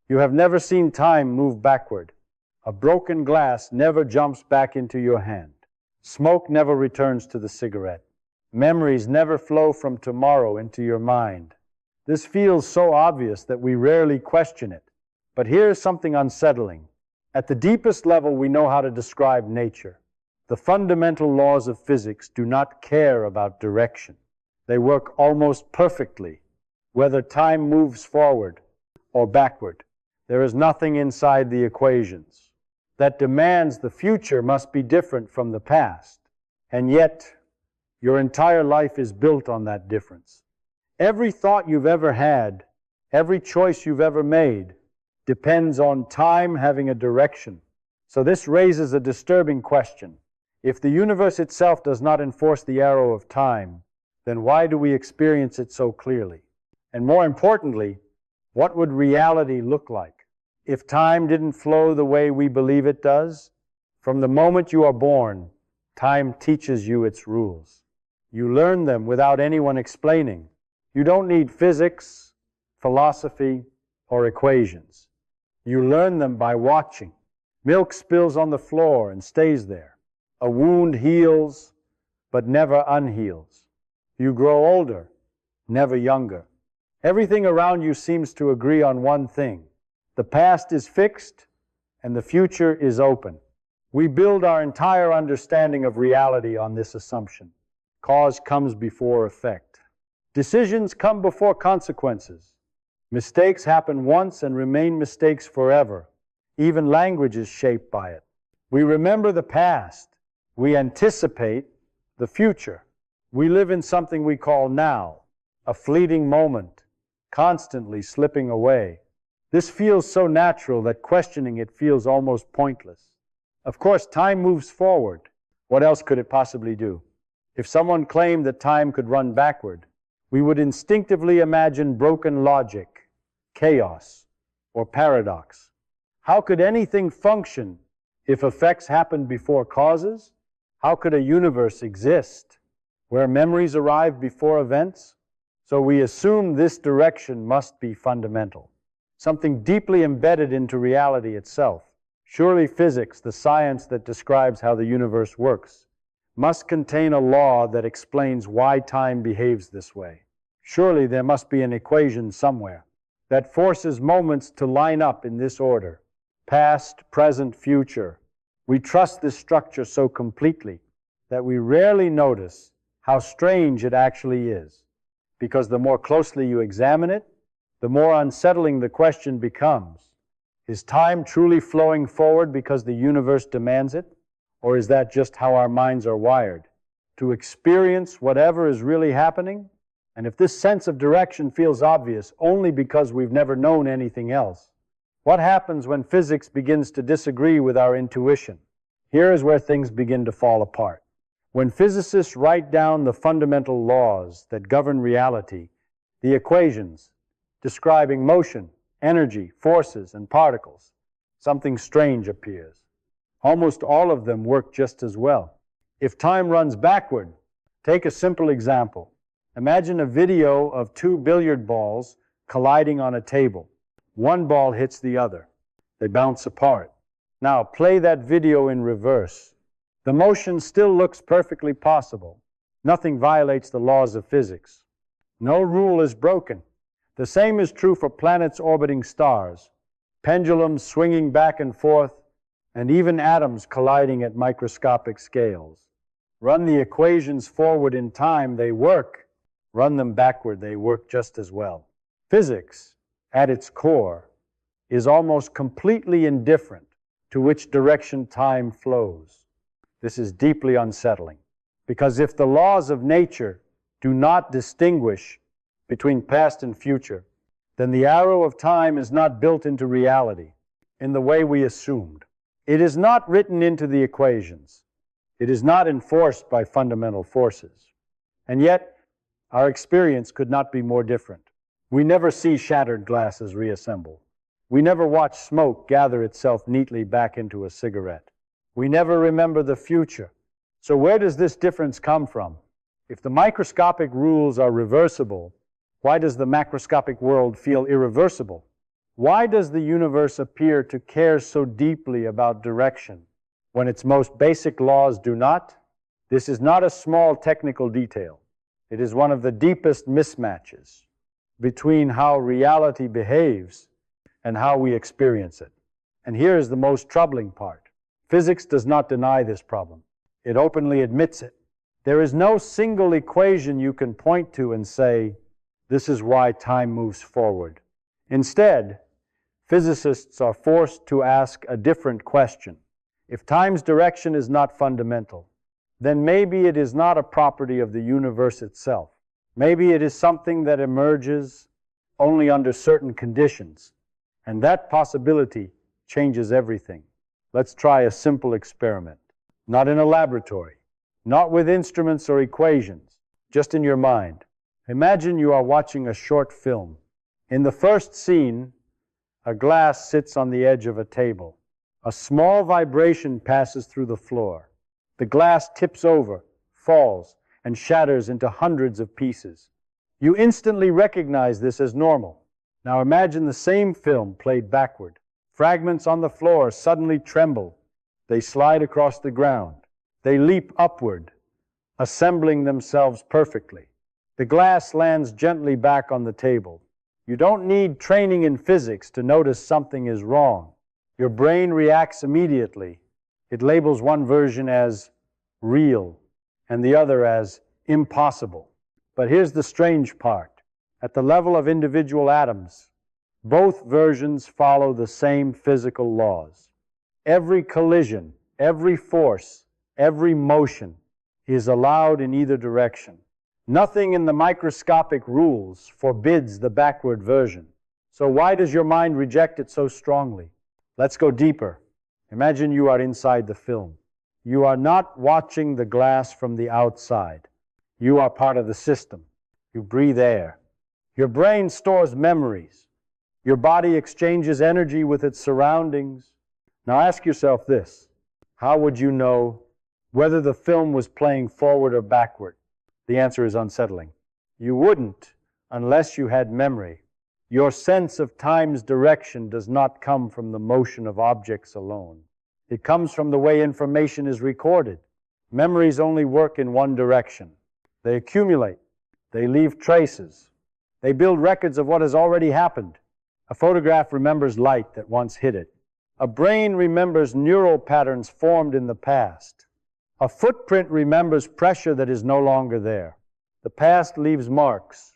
You have never seen time move backward. A broken glass never jumps back into your hand. Smoke never returns to the cigarette. Memories never flow from tomorrow into your mind. This feels so obvious that we rarely question it. But here's something unsettling. At the deepest level, we know how to describe nature. The fundamental laws of physics do not care about direction. They work almost perfectly, whether time moves forward or backward. There is nothing inside the equations that demands the future must be different from the past. And yet, your entire life is built on that difference. Every thought you've ever had, every choice you've ever made, depends on time having a direction. So this raises a disturbing question. If the universe itself does not enforce the arrow of time, then why do we experience it so clearly? And more importantly, what would reality look like if time didn't flow the way we believe it does? From the moment you are born, time teaches you its rules. You learn them without anyone explaining. You don't need physics, philosophy, or equations. You learn them by watching. Milk spills on the floor and stays there. A wound heals, but never unheals. You grow older, never younger. Everything around you seems to agree on one thing. The past is fixed, and the future is open. We build our entire understanding of reality on this assumption. Cause comes before effect. Decisions come before consequences. Mistakes happen once and remain mistakes forever. Even language is shaped by it. We remember the past. We anticipate the future. We live in something we call now, a fleeting moment, constantly slipping away. This feels so natural that questioning it feels almost pointless. Of course, time moves forward. What else could it possibly do? If someone claimed that time could run backward, we would instinctively imagine broken logic, chaos, or paradox. How could anything function if effects happened before causes? How could a universe exist where memories arrive before events? So we assume this direction must be fundamental, something deeply embedded into reality itself. Surely physics, the science that describes how the universe works, must contain a law that explains why time behaves this way. Surely there must be an equation somewhere that forces moments to line up in this order: past, present, future. We trust this structure so completely that we rarely notice how strange it actually is, because the more closely you examine it, the more unsettling the question becomes. Is time truly flowing forward because the universe demands it? Or is that just how our minds are wired, to experience whatever is really happening? And if this sense of direction feels obvious only because we've never known anything else, what happens when physics begins to disagree with our intuition? Here is where things begin to fall apart. When physicists write down the fundamental laws that govern reality, the equations describing motion, energy, forces, and particles, something strange appears. Almost all of them work just as well. If time runs backward, take a simple example. Imagine a video of two billiard balls colliding on a table. One ball hits the other. They bounce apart. Now play that video in reverse. The motion still looks perfectly possible. Nothing violates the laws of physics. No rule is broken. The same is true for planets orbiting stars, pendulums swinging back and forth, and even atoms colliding at microscopic scales. Run the equations forward in time, they work. Run them backward, they work just as well. Physics, at its core, is almost completely indifferent to which direction time flows. This is deeply unsettling, because if the laws of nature do not distinguish between past and future, then the arrow of time is not built into reality in the way we assumed. It is not written into the equations. It is not enforced by fundamental forces. And yet, our experience could not be more different. We never see shattered glasses reassembled. We never watch smoke gather itself neatly back into a cigarette. We never remember the future. So where does this difference come from? If the microscopic rules are reversible, why does the macroscopic world feel irreversible? Why does the universe appear to care so deeply about direction when its most basic laws do not? This is not a small technical detail. It is one of the deepest mismatches between how reality behaves and how we experience it. And here is the most troubling part. Physics does not deny this problem. It openly admits it. There is no single equation you can point to and say, this is why time moves forward. Instead, physicists are forced to ask a different question. If time's direction is not fundamental, then maybe it is not a property of the universe itself. Maybe it is something that emerges only under certain conditions, and that possibility changes everything. Let's try a simple experiment. Not in a laboratory, not with instruments or equations, just in your mind. Imagine you are watching a short film. In the first scene, a glass sits on the edge of a table. A small vibration passes through the floor. The glass tips over, falls, and shatters into hundreds of pieces. You instantly recognize this as normal. Now imagine the same film played backward. Fragments on the floor suddenly tremble. They slide across the ground. They leap upward, assembling themselves perfectly. The glass lands gently back on the table. You don't need training in physics to notice something is wrong. Your brain reacts immediately. It labels one version as real and the other as impossible. But here's the strange part. At the level of individual atoms, both versions follow the same physical laws. Every collision, every force, every motion is allowed in either direction. Nothing in the microscopic rules forbids the backward version. So why does your mind reject it so strongly? Let's go deeper. Imagine you are inside the film. You are not watching the glass from the outside. You are part of the system. You breathe air. Your brain stores memories. Your body exchanges energy with its surroundings. Now ask yourself this. How would you know whether the film was playing forward or backward? The answer is unsettling. You wouldn't unless you had memory. Your sense of time's direction does not come from the motion of objects alone. It comes from the way information is recorded. Memories only work in one direction. They accumulate. They leave traces. They build records of what has already happened. A photograph remembers light that once hit it. A brain remembers neural patterns formed in the past. A footprint remembers pressure that is no longer there. The past leaves marks.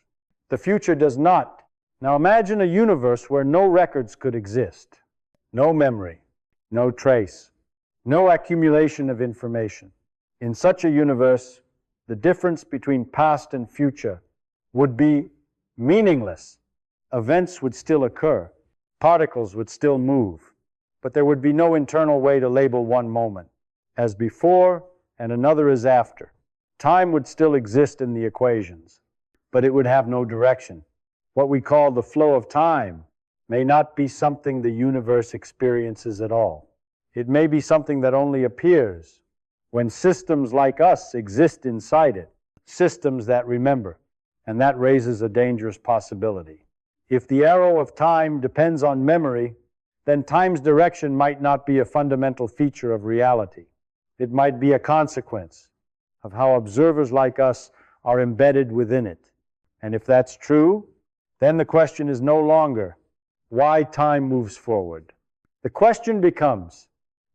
The future does not. Now imagine a universe where no records could exist. No memory. No trace. No accumulation of information. In such a universe, the difference between past and future would be meaningless. Events would still occur. Particles would still move. But there would be no internal way to label one moment as before and another as after. Time would still exist in the equations, but it would have no direction. What we call the flow of time may not be something the universe experiences at all. It may be something that only appears when systems like us exist inside it, systems that remember, and that raises a dangerous possibility. If the arrow of time depends on memory, then time's direction might not be a fundamental feature of reality. It might be a consequence of how observers like us are embedded within it. And if that's true, then the question is no longer why time moves forward. The question becomes,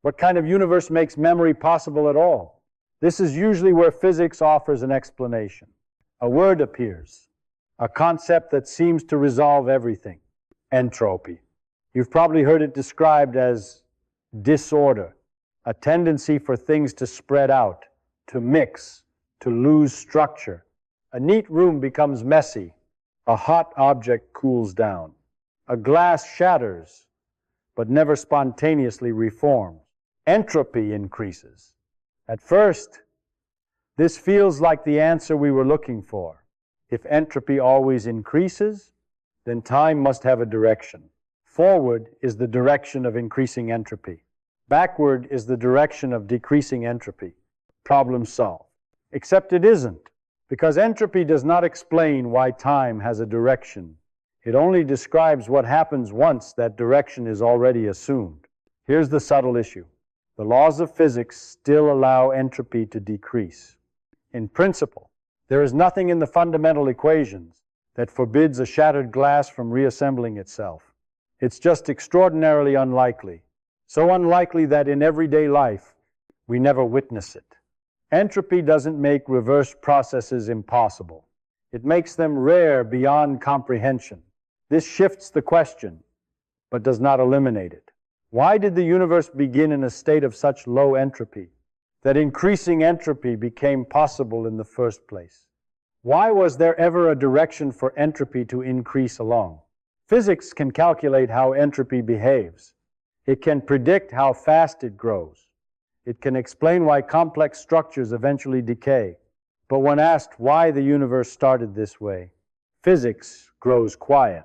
what kind of universe makes memory possible at all? This is usually where physics offers an explanation. A word appears, a concept that seems to resolve everything: entropy. You've probably heard it described as disorder, a tendency for things to spread out, to mix, to lose structure. A neat room becomes messy. A hot object cools down. A glass shatters, but never spontaneously reforms. Entropy increases. At first, this feels like the answer we were looking for. If entropy always increases, then time must have a direction. Forward is the direction of increasing entropy. Backward is the direction of decreasing entropy. Problem solved. Except it isn't, because entropy does not explain why time has a direction. It only describes what happens once that direction is already assumed. Here's the subtle issue. The laws of physics still allow entropy to decrease. In principle, there is nothing in the fundamental equations that forbids a shattered glass from reassembling itself. It's just extraordinarily unlikely. So unlikely that in everyday life, we never witness it. Entropy doesn't make reverse processes impossible. It makes them rare beyond comprehension. This shifts the question, but does not eliminate it. Why did the universe begin in a state of such low entropy that increasing entropy became possible in the first place? Why was there ever a direction for entropy to increase along? Physics can calculate how entropy behaves. It can predict how fast it grows. It can explain why complex structures eventually decay. But when asked why the universe started this way, physics grows quiet.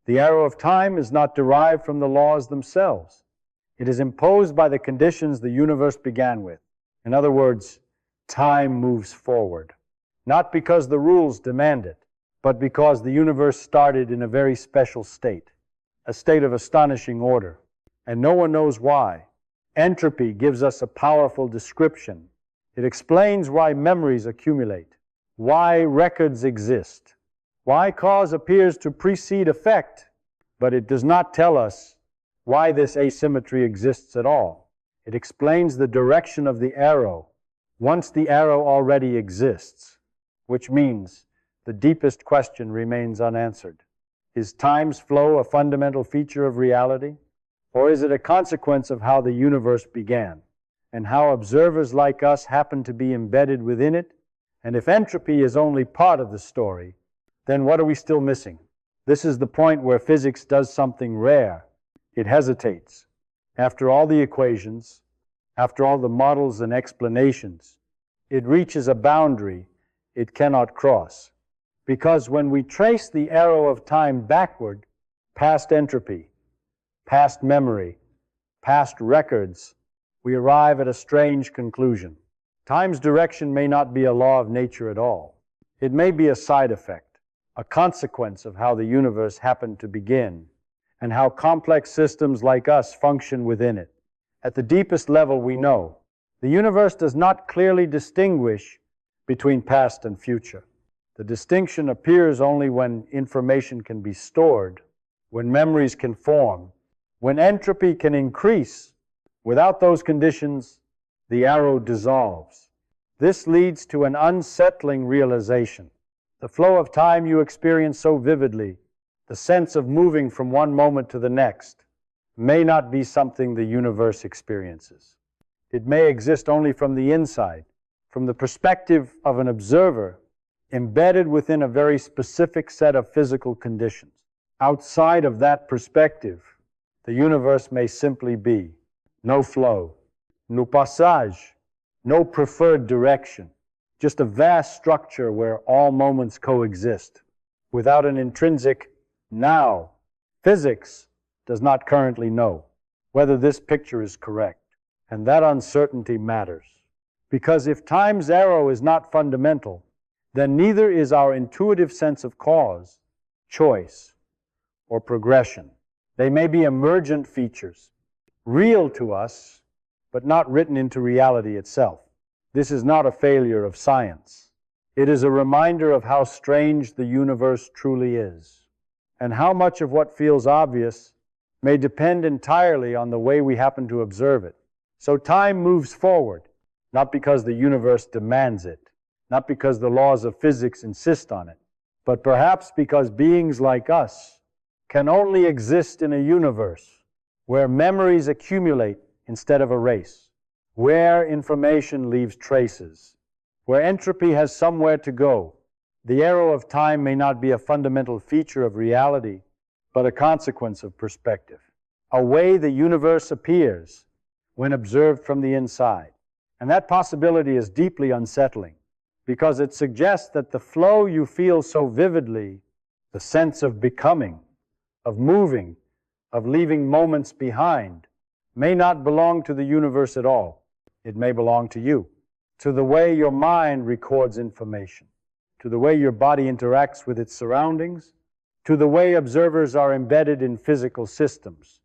The arrow of time is not derived from the laws themselves. It is imposed by the conditions the universe began with. In other words, time moves forward. Not because the rules demand it, but because the universe started in a very special state, a state of astonishing order, and no one knows why. Entropy gives us a powerful description. It explains why memories accumulate, why records exist, why cause appears to precede effect, but it does not tell us why this asymmetry exists at all. It explains the direction of the arrow once the arrow already exists, which means the deepest question remains unanswered. Is time's flow a fundamental feature of reality, or is it a consequence of how the universe began, and how observers like us happen to be embedded within it? And if entropy is only part of the story, then what are we still missing? This is the point where physics does something rare. It hesitates. After all the equations, after all the models and explanations, it reaches a boundary it cannot cross. Because when we trace the arrow of time backward, past entropy, past memory, past records, we arrive at a strange conclusion. Time's direction may not be a law of nature at all. It may be a side effect, a consequence of how the universe happened to begin, and how complex systems like us function within it. At the deepest level, we know the universe does not clearly distinguish between past and future. The distinction appears only when information can be stored, when memories can form, when entropy can increase. Without those conditions, the arrow dissolves. This leads to an unsettling realization. The flow of time you experience so vividly, the sense of moving from one moment to the next, may not be something the universe experiences. It may exist only from the inside, from the perspective of an observer, embedded within a very specific set of physical conditions. Outside of that perspective, the universe may simply be no flow, no passage, no preferred direction, just a vast structure where all moments coexist, without an intrinsic now. Physics does not currently know whether this picture is correct, and that uncertainty matters. Because if time's arrow is not fundamental, then neither is our intuitive sense of cause, choice, or progression. They may be emergent features, real to us, but not written into reality itself. This is not a failure of science. It is a reminder of how strange the universe truly is, and how much of what feels obvious may depend entirely on the way we happen to observe it. So time moves forward, not because the universe demands it, not because the laws of physics insist on it, but perhaps because beings like us can only exist in a universe where memories accumulate instead of erase, where information leaves traces, where entropy has somewhere to go. The arrow of time may not be a fundamental feature of reality, but a consequence of perspective, a way the universe appears when observed from the inside. And that possibility is deeply unsettling, because it suggests that the flow you feel so vividly, the sense of becoming, of moving, of leaving moments behind, may not belong to the universe at all. It may belong to you, to the way your mind records information, to the way your body interacts with its surroundings, to the way observers are embedded in physical systems.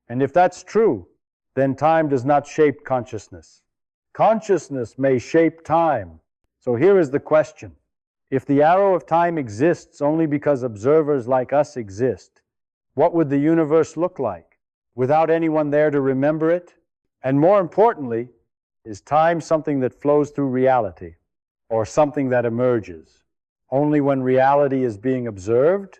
And if that's true, then time does not shape consciousness. Consciousness may shape time. So here is the question. If the arrow of time exists only because observers like us exist, what would the universe look like without anyone there to remember it? And more importantly, is time something that flows through reality or something that emerges only when reality is being observed?